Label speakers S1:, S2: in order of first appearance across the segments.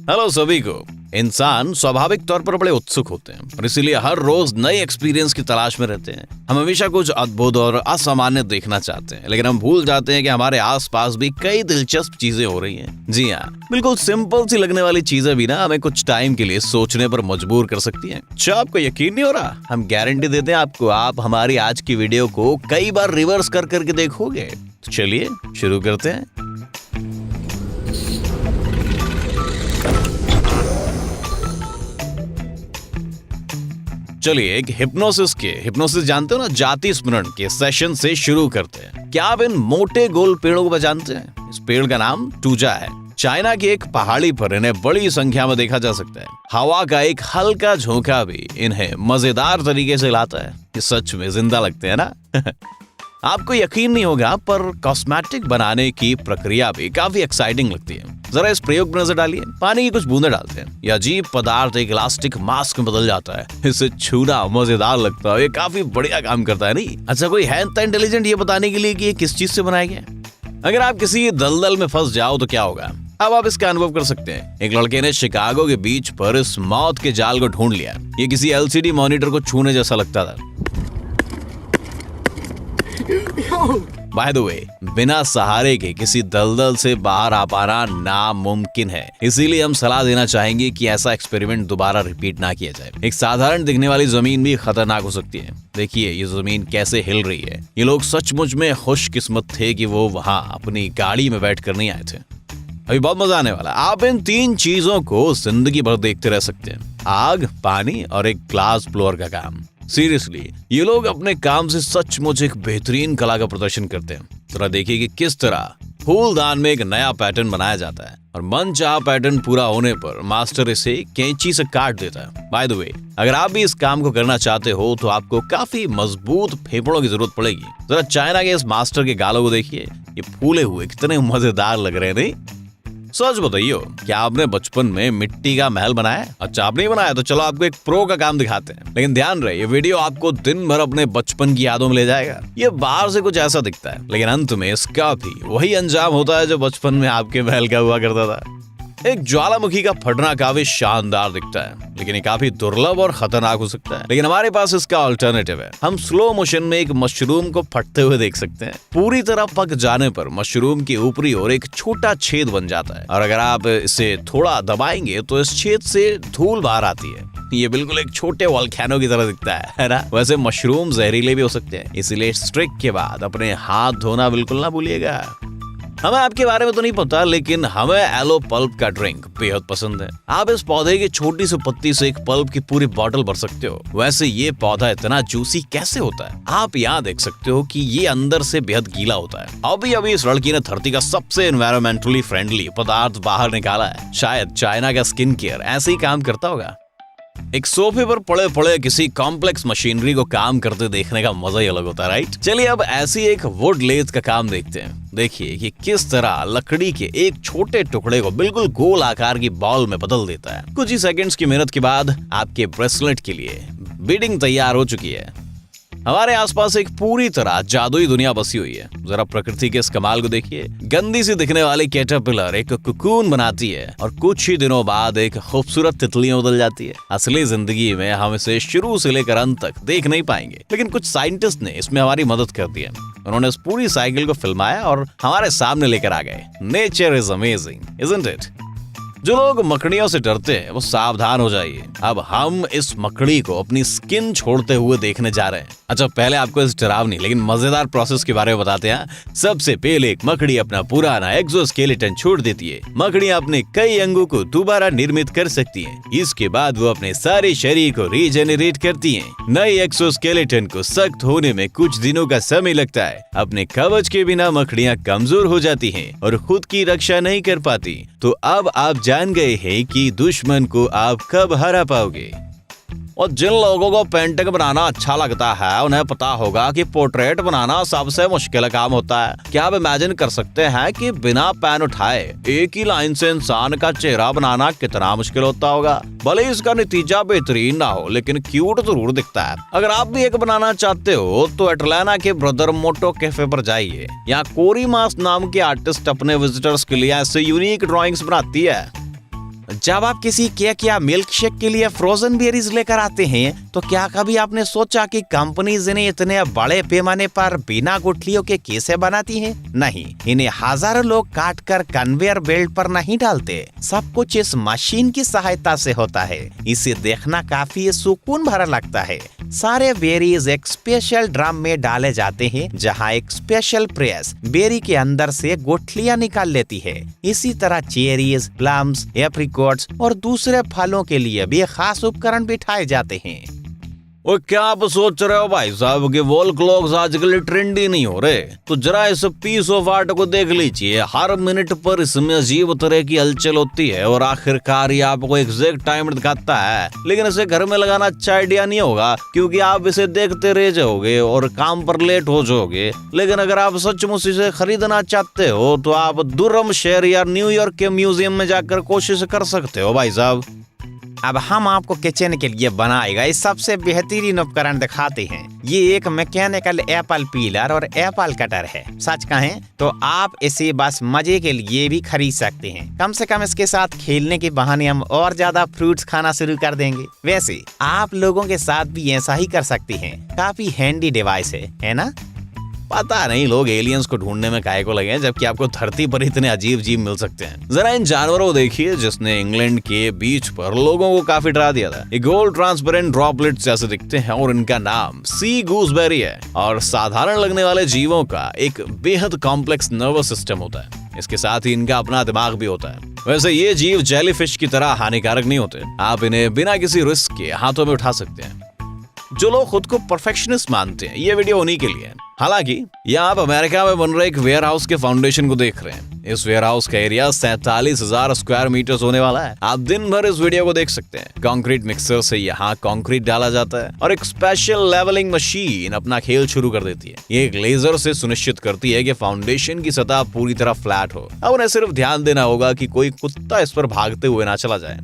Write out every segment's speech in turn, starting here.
S1: Hello सभी को। इंसान स्वाभाविक तौर पर बड़े उत्सुक होते हैं और इसीलिए हर रोज नए एक्सपीरियंस की तलाश में रहते हैं। हम हमेशा कुछ अद्भुत और असामान्य देखना चाहते हैं, लेकिन हम भूल जाते हैं कि हमारे आसपास भी कई दिलचस्प चीजें हो रही हैं। जी हाँ, बिल्कुल सिंपल सी लगने वाली चीजें भी ना हमें कुछ टाइम के लिए सोचने पर मजबूर कर सकती हैं। क्या आपको यकीन नहीं हो रहा? हम गारंटी देते हैं आपको, आप हमारी आज की वीडियो को कई बार रिवर्स कर करके देखोगे। तो चलिए शुरू करते हैं। चलिए एक हिप्नोसिस जानते हो ना, जाति स्मरण के सेशन से शुरू करते हैं। क्या आप इन मोटे गोल पेड़ों को जानते हैं? इस पेड़ का नाम टूजा है। चाइना की एक पहाड़ी पर इन्हें बड़ी संख्या में देखा जा सकता है। हवा का एक हल्का झोंका भी इन्हें मजेदार तरीके से लाता है। ये सच में जिंदा लगते हैं ना? आपको यकीन नहीं होगा, पर कॉस्मेटिक बनाने की प्रक्रिया भी काफी एक्साइटिंग लगती है। जरा इस प्रयोग पर नजर डालिए। पानी की कुछ बूंदें डालते हैं, यह अजीब पदार्थ एक इलास्टिक मास्क में बदल जाता है। इसे छूना मजेदार लगता है। ये काफी बढ़िया काम करता है नहीं? अच्छा, कोई है इतना इंटेलिजेंट ये बताने के लिए कि ये किस चीज से बनाया गया है? अगर आप किसी दलदल में फंस जाओ तो क्या होगा? अब आप इसका अनुभव कर सकते हैं। एक लड़के ने शिकागो के बीच पर इस मौत के जाल को ढूंढ लिया। ये किसी LCD मॉनिटर को छूने जैसा लगता था। बाय द वे, बिना सहारे के किसी दलदल से बाहर आ पाना नामुमकिन है। इसीलिए हम सलाह देना चाहेंगे कि ऐसा एक्सपेरिमेंट दोबारा रिपीट ना किया जाए। एक साधारण दिखने वाली जमीन भी खतरनाक हो सकती है। देखिए ये जमीन कैसे हिल रही है। ये लोग सचमुच में खुशकिस्मत थे कि वो वहां अपनी गाड़ी में बैठ कर नहीं आए थे। अभी बहुत मजा आने वाला। आप इन 3 चीजों को जिंदगी भर देखते रह सकते हैं: आग, पानी और एक ग्लास ब्लोअर का काम। सीरियसली, ये लोग अपने काम से सचमुच एक बेहतरीन कला का प्रदर्शन करते हैं। जरा देखिए कि किस तरह फूलदान में एक नया पैटर्न बनाया जाता है और मनचाहा पैटर्न पूरा होने पर मास्टर इसे कैंची से काट देता है। बाय द वे, अगर आप भी इस काम को करना चाहते हो तो आपको काफी मजबूत फेफड़ों की जरूरत पड़ेगी। जरा चाइना के इस मास्टर के गालों को देखिए, ये फूले हुए कितने मजेदार लग रहे हैं नहीं? सच बताइए, क्या आपने बचपन में मिट्टी का महल बनाया? अच्छा, आप नहीं बनाया तो चलो आपको एक प्रो का काम दिखाते हैं। लेकिन ध्यान रहे, ये वीडियो आपको दिन भर अपने बचपन की यादों में ले जाएगा। ये बाहर से कुछ ऐसा दिखता है, लेकिन अंत में इसका भी वही अंजाम होता है जो बचपन में आपके महल का हुआ करता था। एक ज्वालामुखी का फटना काफी शानदार दिखता है, लेकिन ये काफी दुर्लभ और खतरनाक हो सकता है। लेकिन हमारे पास इसका अल्टरनेटिव है। हम स्लो मोशन में एक मशरूम को फटते हुए देख सकते हैं। पूरी तरह पक जाने पर मशरूम की ऊपरी ओर एक छोटा छेद बन जाता है, और अगर आप इसे थोड़ा दबाएंगे तो इस छेद से धूल बाहर आती है। ये बिल्कुल एक छोटे वोल्केनो की तरह दिखता है ना? वैसे मशरूम जहरीले भी हो सकते हैं, इसलिए इस ट्रिक के बाद अपने हाथ धोना बिल्कुल ना भूलिएगा। हमें आपके बारे में तो नहीं पता, लेकिन हमें एलो पल्प का ड्रिंक बेहद पसंद है। आप इस पौधे की छोटी सी पत्ती से एक पल्प की पूरी बोतल भर सकते हो। वैसे ये पौधा इतना जूसी कैसे होता है? आप यहाँ देख सकते हो कि ये अंदर से बेहद गीला होता है। अभी इस लड़की ने धरती का सबसे एनवायरमेंटली फ्रेंडली पदार्थ बाहर निकाला है। शायद चाइना का स्किन केयर ऐसे ही काम करता होगा। एक सोफे पर पड़े पड़े किसी कॉम्प्लेक्स मशीनरी को काम करते देखने का मजा ही अलग होता है, राइट? चलिए अब ऐसी एक वुड लेथ का काम देखते हैं। देखिए कि किस तरह लकड़ी के एक छोटे टुकड़े को बिल्कुल गोल आकार की बॉल में बदल देता है। कुछ ही सेकंड्स की मेहनत के बाद आपके ब्रेसलेट के लिए बीडिंग तैयार हो चुकी है। हमारे आसपास एक पूरी तरह जादुई दुनिया बसी हुई है। जरा प्रकृति के इस कमाल को देखिए। गंदी सी दिखने वाली कैटरपिलर एक कुकून बनाती है और कुछ ही दिनों बाद एक खूबसूरत तितली में बदल जाती है। असली जिंदगी में हम इसे शुरू से लेकर अंत तक देख नहीं पाएंगे, लेकिन कुछ साइंटिस्ट ने इसमें हमारी मदद कर दी है। उन्होंने इस पूरी साइकिल को फिल्माया और हमारे सामने लेकर आ गए। Nature is amazing, isn't it? जो लोग मकड़ियों से डरते हैं वो सावधान हो जाइए। अब हम इस मकड़ी को अपनी स्किन छोड़ते हुए देखने जा रहे हैं। अच्छा, पहले आपको इस डरावनी लेकिन मजेदार प्रोसेस के बारे में बताते हैं। सबसे पहले एक मकड़ी अपना पुराना एक्सोस्केलेटन छोड़ देती है। मकड़ियां अपने कई अंगों को दोबारा निर्मित कर सकती हैं। इसके बाद वो अपने सारे शरीर को रीजेनरेट करती हैं। नए एक्सोस्केलेटन को सख्त होने में कुछ दिनों का समय लगता है। अपने कवच के बिना मकड़ियां कमजोर हो जाती हैं और खुद की रक्षा नहीं कर पाती। तो अब आप जान गए हैं कि दुश्मन को आप कब हरा पाओगे। और जिन लोगों को पेंटिंग बनाना अच्छा लगता है उन्हें पता होगा कि पोर्ट्रेट बनाना सबसे मुश्किल काम होता है। क्या आप इमेजिन कर सकते हैं कि बिना पेन उठाए एक ही लाइन से इंसान का चेहरा बनाना कितना मुश्किल होता होगा? भले ही इसका नतीजा बेहतरीन ना हो, लेकिन क्यूट जरूर दिखता है। अगर आप भी एक बनाना चाहते हो तो एटलाना के ब्रदर मोटो कैफे पर जाइए। यहाँ कोरी मास नाम के आर्टिस्ट अपने विजिटर्स के लिए ऐसे यूनिक ड्राइंग्स बनाती है। जब आप किसी केक या मिल्क शेक के लिए फ्रोजन बेरीज लेकर आते हैं तो क्या कभी आपने सोचा कि कंपनीज इन्हें इतने बड़े पैमाने पर बिना गुठलियों के कैसे बनाती हैं? नहीं, इन्हें हजारों लोग काट कर कन्वेयर बेल्ट पर नहीं डालते। सब कुछ इस मशीन की सहायता से होता है। इसे देखना काफी सुकून भरा लगता है। सारे बेरीज एक स्पेशल ड्रम में डाले जाते हैं जहां एक स्पेशल प्रेस बेरी के अंदर से गुठलियां निकाल लेती है। इसी तरह चेरीज, प्लम्स, एप्रिकॉट्स और दूसरे फलों के लिए भी खास उपकरण बिठाए जाते हैं।
S2: और क्या आप सोच रहे हो भाई साहब कि वॉल क्लॉक्स आजकल ट्रेंडी नहीं हो रहे? तो जरा इस पीस ऑफ आर्ट को देख लीजिए। हर मिनट पर इसमें अजीब तरह की हलचल होती है और आखिरकार ये आपको एग्जैक्ट टाइम दिखाता है। लेकिन इसे घर में लगाना अच्छा आइडिया नहीं होगा, क्योंकि आप इसे देखते रह जाओगे और काम पर लेट हो जाओगे। लेकिन अगर आप सचमुच इसे खरीदना चाहते हो तो आप दुर्रम शहर या न्यूयॉर्क के म्यूजियम में जाकर कोशिश कर सकते हो भाई साहब।
S1: अब हम आपको किचन के लिए बनाएगा इस सबसे बेहतरीन उपकरण दिखाते हैं। ये एक मैकेनिकल एप्पल पीलर और एप्पल कटर है। सच कहें तो आप इसे बस मजे के लिए भी खरीद सकते हैं। कम से कम इसके साथ खेलने के बहाने हम और ज्यादा फ्रूट्स खाना शुरू कर देंगे। वैसे आप लोगों के साथ भी ऐसा ही कर सकते हैं। काफी हैंडी डिवाइस है ना?
S2: पता नहीं लोग एलियंस को ढूंढने में काहे को लगे हैं, जबकि आपको धरती पर इतने अजीब जीव मिल सकते हैं। जरा इन जानवरों को देखिए जिसने इंग्लैंड के बीच पर लोगों को काफी डरा दिया था। ये गोल्ड ट्रांसपेरेंट ड्रॉपलेट्स जैसे दिखते हैं और इनका नाम सी गूसबेरी है। और साधारण लगने वाले जीवों का एक बेहद कॉम्प्लेक्स नर्वस सिस्टम होता है। इसके साथ ही इनका अपना दिमाग भी होता है। वैसे ये जीव जेलीफिश की तरह हानिकारक नहीं होते। आप इन्हें बिना किसी रिस्क के हाथों में उठा सकते हैं। जो लोग खुद को परफेक्शनिस्ट मानते हैं, ये वीडियो उन्हीं के लिए है। हालांकि यहाँ आप अमेरिका में बन रहे एक वेयर हाउस के फाउंडेशन को देख रहे हैं। इस वेयर हाउस का एरिया 47,000 स्क्वायर मीटर होने वाला है। आप दिन भर इस वीडियो को देख सकते हैं। कंक्रीट मिक्सर से यहाँ कंक्रीट डाला जाता है और एक स्पेशल लेवलिंग मशीन अपना खेल शुरू कर देती है। ये एक लेजर से सुनिश्चित करती है कि फाउंडेशन की सतह पूरी तरह फ्लैट हो। अब उन्हें सिर्फ ध्यान देना होगा कि कोई कुत्ता इस पर भागते हुए ना चला जाए।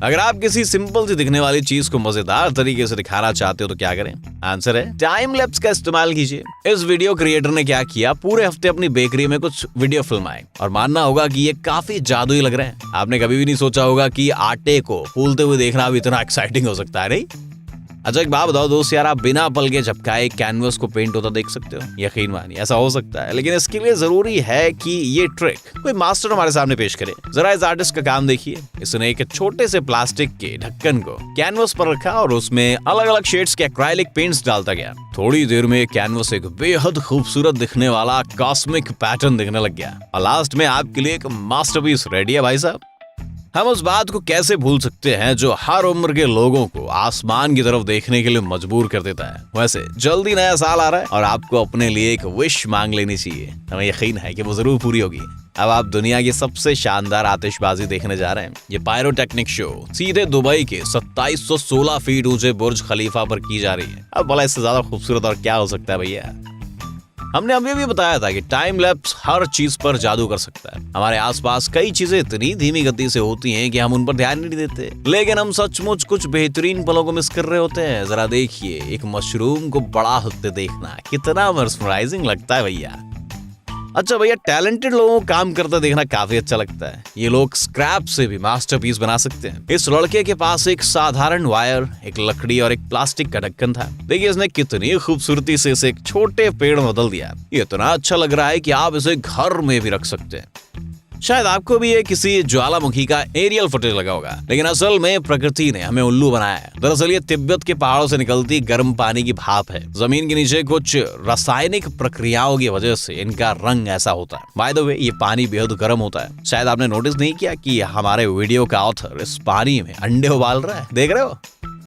S2: अगर आप किसी सिंपल सी दिखने वाली चीज को मजेदार तरीके से दिखाना चाहते हो तो क्या करें? आंसर है टाइम लैप्स का इस्तेमाल कीजिए। इस वीडियो क्रिएटर ने क्या किया, पूरे हफ्ते अपनी बेकरी में कुछ वीडियो फिल्माए और मानना होगा कि ये काफी जादुई लग रहे हैं। आपने कभी भी नहीं सोचा होगा कि आटे को फूलते हुए देखना भी इतना एक्साइटिंग हो सकता है, नहीं? अच्छा एक बात बताओ दोस्त यार, आप बिना पल के झपकाए कैनवस को पेंट होता देख सकते हो? यकीन मानिए ऐसा हो सकता है, लेकिन इसके लिए जरूरी है कि ये ट्रिक कोई मास्टर हमारे सामने पेश करे। जरा इस आर्टिस्ट का काम देखिए। इसने एक छोटे से प्लास्टिक के ढक्कन को कैनवस पर रखा और उसमें अलग अलग शेड्स के एक्राइलिक पेंट्स डालता गया। थोड़ी देर में कैनवस एक बेहद खूबसूरत दिखने वाला कॉस्मिक पैटर्न दिखने लग गया और लास्ट में आपके लिए एक मास्टरपीस रेडी है भाई साहब। हम उस बात को कैसे भूल सकते हैं जो हर उम्र के लोगों को आसमान की तरफ देखने के लिए मजबूर कर देता है। वैसे जल्दी नया साल आ रहा है और आपको अपने लिए एक विश मांग लेनी चाहिए। हमें यकीन है कि वो जरूर पूरी होगी। अब आप दुनिया की सबसे शानदार आतिशबाजी देखने जा रहे हैं। ये पायरोटेक्निक शो सीधे दुबई के 2716 फीट ऊंचे बुर्ज खलीफा पर की जा रही है। अब भला इससे ज्यादा खूबसूरत और क्या हो सकता है भैया। हमने अभी भी बताया था कि टाइम लैप्स हर चीज पर जादू कर सकता है। हमारे आसपास कई चीजें इतनी धीमी गति से होती हैं कि हम उन पर ध्यान नहीं देते, लेकिन हम सचमुच कुछ बेहतरीन पलों को मिस कर रहे होते हैं। जरा देखिए, एक मशरूम को बड़ा होते देखना कितना मेस्मराइजिंग लगता है भैया। अच्छा भैया, टैलेंटेड लोगों को काम करते देखना काफी अच्छा लगता है। ये लोग स्क्रैप से भी मास्टरपीस बना सकते हैं। इस लड़के के पास एक साधारण वायर, एक लकड़ी और एक प्लास्टिक का ढक्कन था। देखिए इसने कितनी खूबसूरती से इसे एक छोटे पेड़ में बदल दिया। ये इतना अच्छा लग रहा है कि आप इसे घर में भी रख सकते हैं। शायद आपको भी ये किसी ज्वालामुखी का एरियल फुटेज लगा होगा, लेकिन असल में प्रकृति ने हमें उल्लू बनाया है। दरअसल ये तिब्बत के पहाड़ों से निकलती गर्म पानी की भाप है। जमीन के नीचे कुछ रासायनिक प्रक्रियाओं की वजह से इनका रंग ऐसा होता है। बाय द वे, ये पानी बेहद गर्म होता है। शायद आपने नोटिस नहीं किया कि हमारे वीडियो का ऑथर इस पानी में अंडे उबाल रहा है। देख रहे हो?